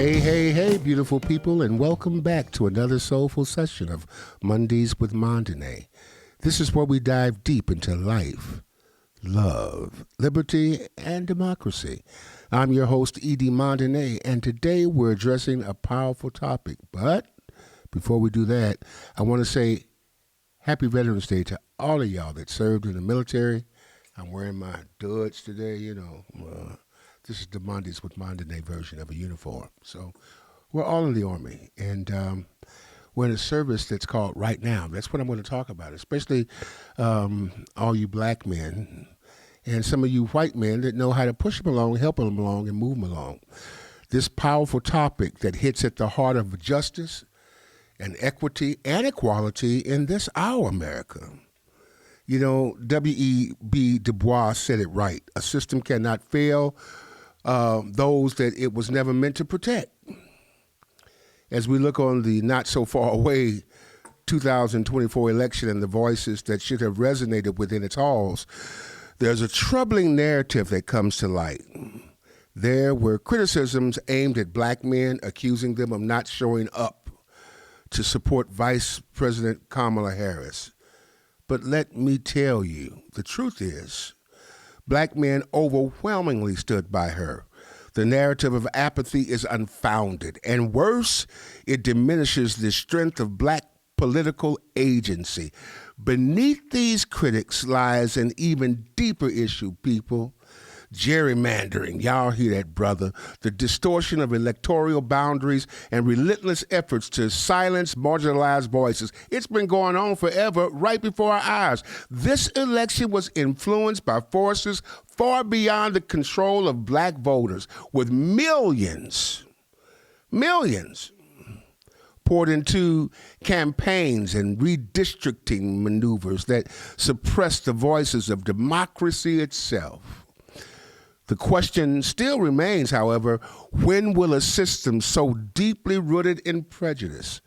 Hey, hey, hey, beautiful people, and welcome back to another soulful session of Mondays with Mondane. This is where we dive deep into life, love, liberty, and democracy. I'm your host, Edie Mondane, and today we're addressing a powerful topic. But before we do that, I want to say Happy Veterans Day to all of y'all that served in the military. I'm wearing my duds today, this is the Mondays with Mondane version of a uniform. So we're all in the Army, and we're in a service that's called Right Now. That's what I'm going to talk about, especially all you black men and some of you white men that know how to push them along, help them along, and move them along. This powerful topic that hits at the heart of justice and equity and equality in this our America. You know, W.E.B. Du Bois said it right. A system cannot fail those that it was never meant to protect. As we look on the not so far away 2024 election and the voices that should have resonated within its halls, there's a troubling narrative that comes to light. There were criticisms aimed at black men, accusing them of not showing up to support Vice President Kamala Harris. But let me tell you, the truth is, black men overwhelmingly stood by her. The narrative of apathy is unfounded, and worse, it diminishes the strength of black political agency. Beneath these critics lies an even deeper issue, people. Gerrymandering, y'all hear that, brother. The distortion of electoral boundaries and relentless efforts to silence marginalized voices. It's been going on forever, right before our eyes. This election was influenced by forces far beyond the control of black voters, with millions poured into campaigns and redistricting maneuvers that suppressed the voices of democracy itself. The question still remains, however, when will a system so deeply rooted in prejudice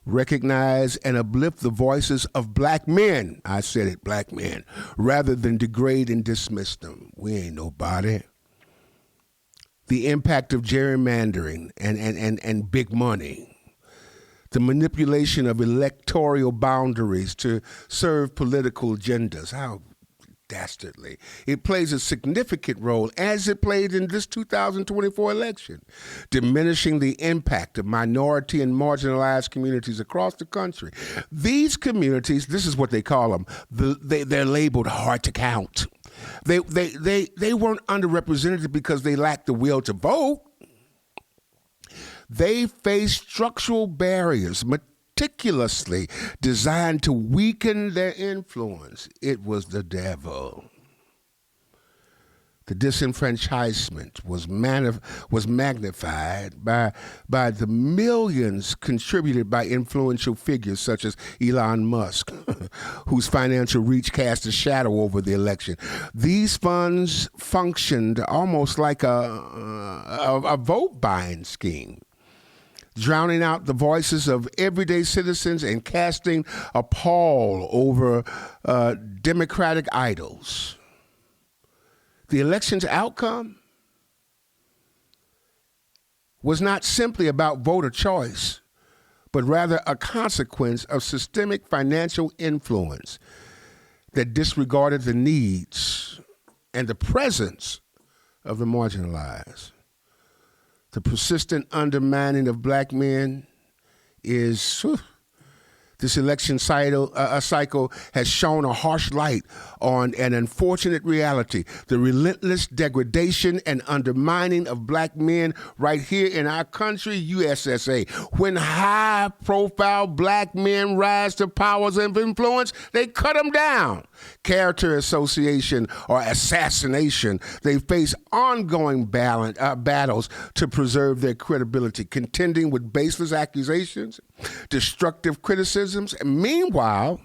recognize and uplift the voices of black men, I said it, black men, rather than degrade and dismiss them? We ain't nobody. The impact of gerrymandering and big money, the manipulation of electoral boundaries to serve political agendas, how dastardly. It plays a significant role, as it played in this 2024 election, diminishing the impact of minority and marginalized communities across the country. These communities, this is what they call them, they're labeled hard to count. They weren't underrepresented because they lacked the will to vote. They faced structural barriers, meticulously designed to weaken their influence. It was the devil. The disenfranchisement was magnified by the millions contributed by influential figures such as Elon Musk, whose financial reach cast a shadow over the election. These funds functioned almost like a vote buying scheme, drowning out the voices of everyday citizens and casting a pall over democratic idols. The election's outcome was not simply about voter choice, but rather a consequence of systemic financial influence that disregarded the needs and the presence of the marginalized. The persistent undermining of black men is, this election cycle has shown a harsh light on an unfortunate reality: the relentless degradation and undermining of black men right here in our country, USSA. When high-profile black men rise to powers of influence, they cut them down. Character association or assassination. They face ongoing battles to preserve their credibility, contending with baseless accusations, destructive criticisms. And meanwhile,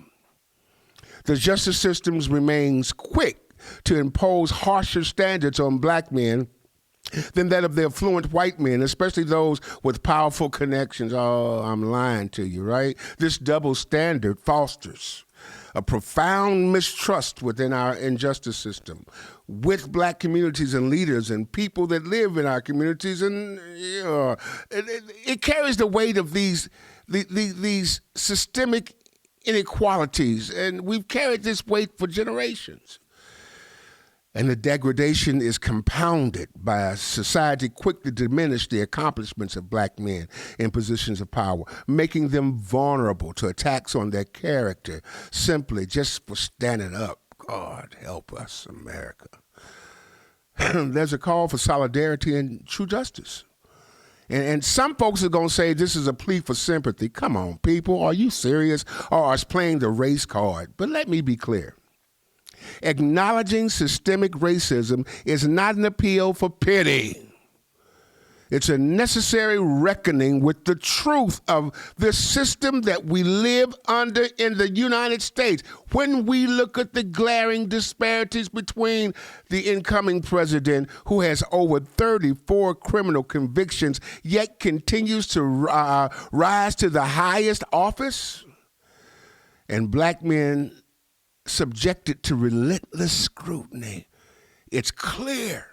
the justice system remains quick to impose harsher standards on black men than that of the affluent white men, especially those with powerful connections. Oh, I'm lying to you, right? This double standard fosters a profound mistrust within our injustice system, with black communities and leaders and people that live in our communities, and it carries the weight of these systemic inequalities, and we've carried this weight for generations. And the degradation is compounded by a society quick to diminish the accomplishments of black men in positions of power, making them vulnerable to attacks on their character simply just for standing up. God help us, America. There's a call for solidarity and true justice. And some folks are going to say this is a plea for sympathy. Come on, people, are you serious? Or are us playing the race card? But let me be clear. Acknowledging systemic racism is not an appeal for pity. It's a necessary reckoning with the truth of the system that we live under in the United States. When we look at the glaring disparities between the incoming president, who has over 34 criminal convictions, yet continues to rise to the highest office, and black men subjected to relentless scrutiny, it's clear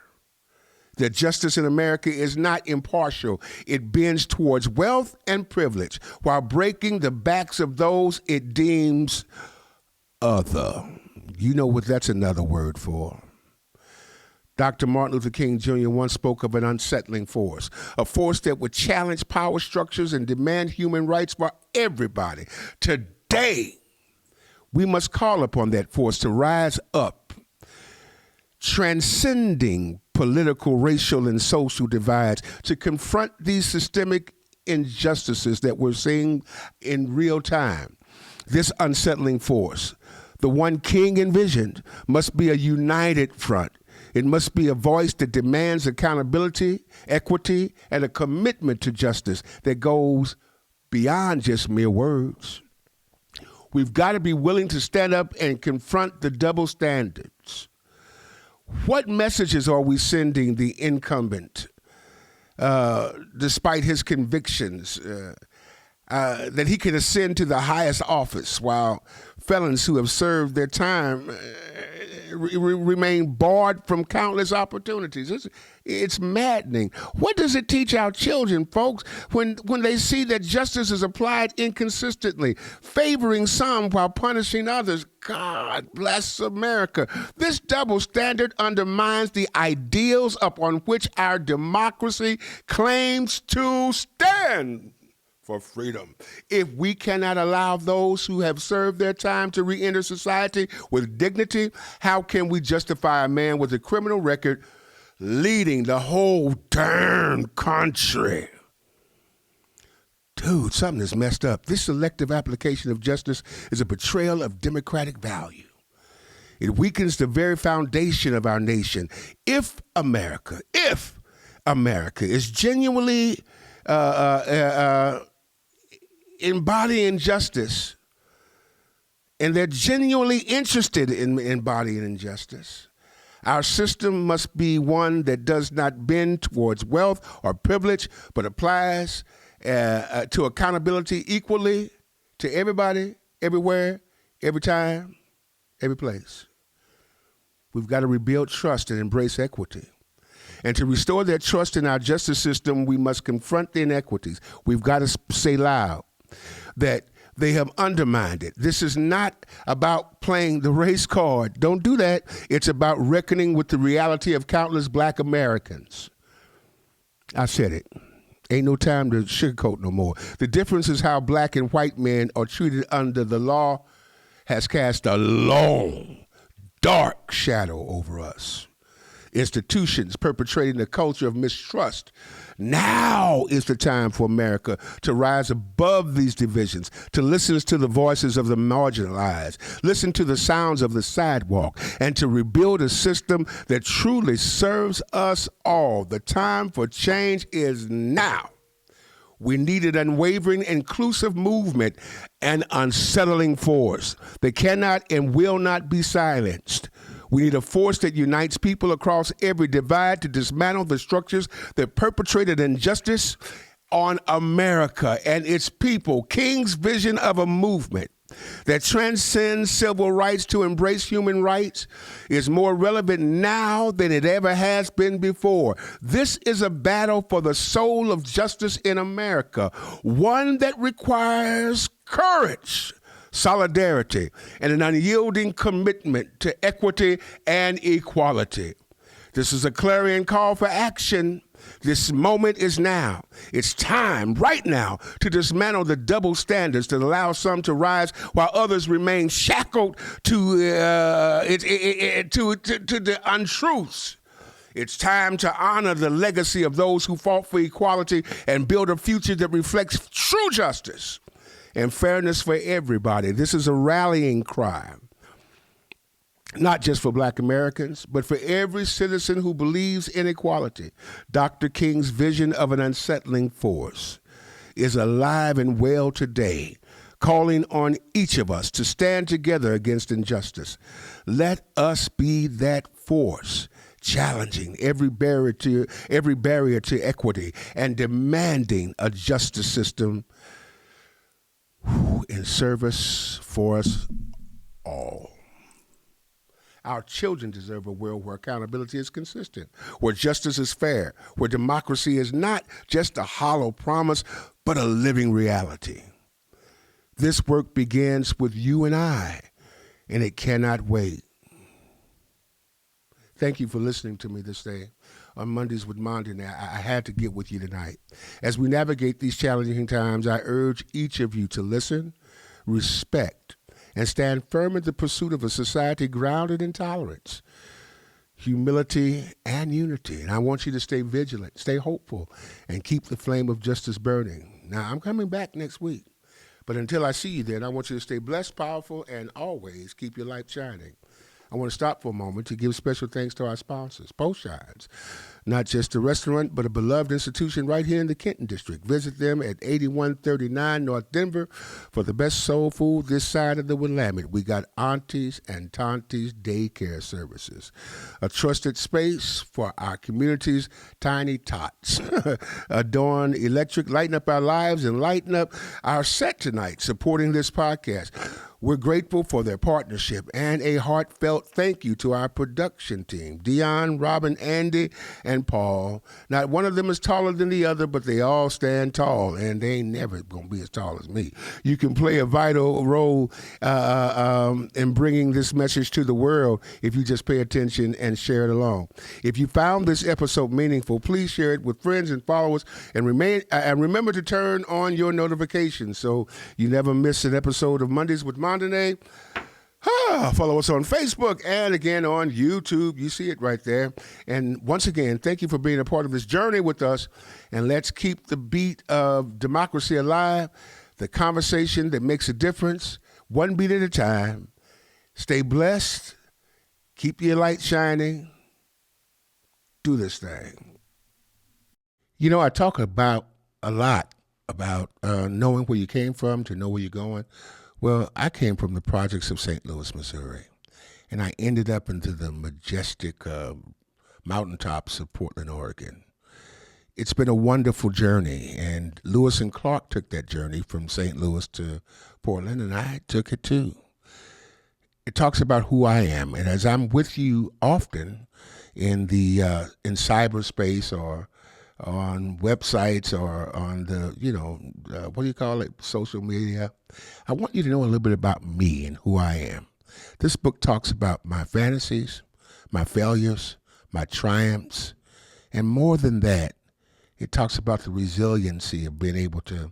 that justice in America is not impartial. It bends towards wealth and privilege while breaking the backs of those it deems other. You know what that's another word for. Dr. Martin Luther King Jr. once spoke of an unsettling force, a force that would challenge power structures and demand human rights for everybody. Today, we must call upon that force to rise up, transcending political, racial, and social divides, to confront these systemic injustices that we're seeing in real time. This unsettling force, the one King envisioned, must be a united front. It must be a voice that demands accountability, equity, and a commitment to justice that goes beyond just mere words. We've got to be willing to stand up and confront the double standards. What messages are we sending the incumbent, despite his convictions, that he can ascend to the highest office while felons who have served their time remain barred from countless opportunities? It's maddening. What does it teach our children, folks, when they see that justice is applied inconsistently, favoring some while punishing others? God bless America. This double standard undermines the ideals upon which our democracy claims to stand for freedom. If we cannot allow those who have served their time to re-enter society with dignity, how can we justify a man with a criminal record leading the whole darn country? Dude, something is messed up. This selective application of justice is a betrayal of democratic value. It weakens the very foundation of our nation. If America is genuinely embodying justice, and they're genuinely interested in embodying injustice, our system must be one that does not bend towards wealth or privilege, but applies to accountability equally to everybody, everywhere, every time, every place. We've got to rebuild trust and embrace equity. And to restore that trust in our justice system, we must confront the inequities. We've got to say loud that they have undermined it. This is not about playing the race card. Don't do that. It's about reckoning with the reality of countless black Americans. I said it. Ain't no time to sugarcoat no more. The difference is how black and white men are treated under the law has cast a long, dark shadow over us. Institutions perpetrating a culture of mistrust. Now is the time for America to rise above these divisions, to listen to the voices of the marginalized, listen to the sounds of the sidewalk, and to rebuild a system that truly serves us all. The time for change is now. We need an unwavering, inclusive movement, an unsettling force that cannot and will not be silenced. We need a force that unites people across every divide to dismantle the structures that perpetrated injustice on America and its people. King's vision of a movement that transcends civil rights to embrace human rights is more relevant now than it ever has been before. This is a battle for the soul of justice in America, one that requires courage, solidarity, and an unyielding commitment to equity and equality. This is a clarion call for action. This moment is now. It's time, right now, to dismantle the double standards that allow some to rise while others remain shackled to the untruths. It's time to honor the legacy of those who fought for equality and build a future that reflects true justice and fairness for everybody. This is a rallying cry, not just for Black Americans, but for every citizen who believes in equality. Dr. King's vision of an unsettling force is alive and well today, calling on each of us to stand together against injustice. Let us be that force, challenging every barrier to equity and demanding a justice system in service for us all. Our children deserve a world where accountability is consistent, where justice is fair, where democracy is not just a hollow promise, but a living reality. This work begins with you and I, and it cannot wait. Thank you for listening to me this day on Mondays with Mondine. I had to get with you tonight. As we navigate these challenging times, I urge each of you to listen, respect, and stand firm in the pursuit of a society grounded in tolerance, humility, and unity. And I want you to stay vigilant, stay hopeful, and keep the flame of justice burning. Now, I'm coming back next week, but until I see you then, I want you to stay blessed, powerful, and always keep your light shining. I want to stop for a moment to give special thanks to our sponsors, Poshines. Not just a restaurant, but a beloved institution right here in the Kenton District. Visit them at 8139 North Denver for the best soul food this side of the Willamette. We got Aunties and Tanties daycare services, a trusted space for our community's tiny tots. Adorn Electric, lighten up our lives and lighten up our set tonight, supporting this podcast. We're grateful for their partnership and a heartfelt thank you to our production team, Dion, Robin, Andy, and Paul. Not one of them is taller than the other, but they all stand tall, and they ain't never going to be as tall as me. You can play a vital role in bringing this message to the world if you just pay attention and share it along. If you found this episode meaningful, please share it with friends and followers, and remember to turn on your notifications so you never miss an episode of Mondays with Mondine. Follow us on Facebook and again on YouTube. You see it right there. And once again, thank you for being a part of this journey with us. And let's keep the beat of democracy alive, the conversation that makes a difference, one beat at a time. Stay blessed. Keep your light shining. Do this thing. You know, I talk about a lot about knowing where you came from to know where you're going. Well, I came from the projects of St. Louis, Missouri, and I ended up into the majestic mountaintops of Portland, Oregon. It's been a wonderful journey, and Lewis and Clark took that journey from St. Louis to Portland, and I took it too. It talks about who I am, and as I'm with you often in cyberspace or on websites or on the, what do you call it, social media, I want you to know a little bit about me and who I am. This book talks about my fantasies, my failures, my triumphs, and more than that, it talks about the resiliency of being able to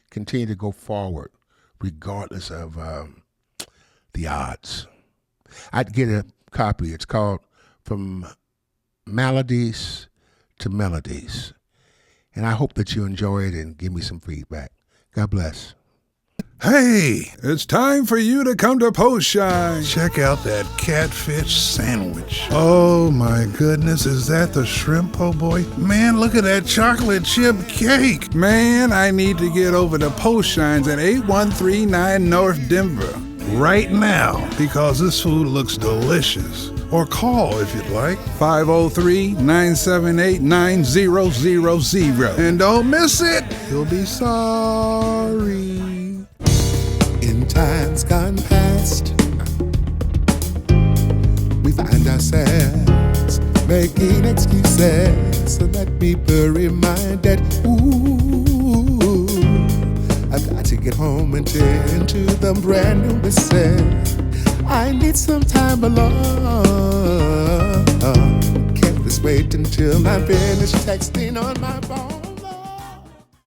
continue to go forward regardless of the odds. I'd get a copy. It's called From Maladies to Melodies. And I hope that you enjoy it and give me some feedback. God bless. Hey, it's time for you to come to Poshine. Check out that catfish sandwich. Oh my goodness, is that the shrimp po' boy? Man, look at that chocolate chip cake. Man, I need to get over to Poshine's at 8139 North Denver right now because this food looks delicious. Or call if you'd like, 503-978-9000. And don't miss it, you'll be sorry. In time times gone past, we find ourselves making excuses so that people remind that, ooh, I've got to get home and tend to the brand new missus. I need some time alone. Can't this wait until I finish texting on my phone?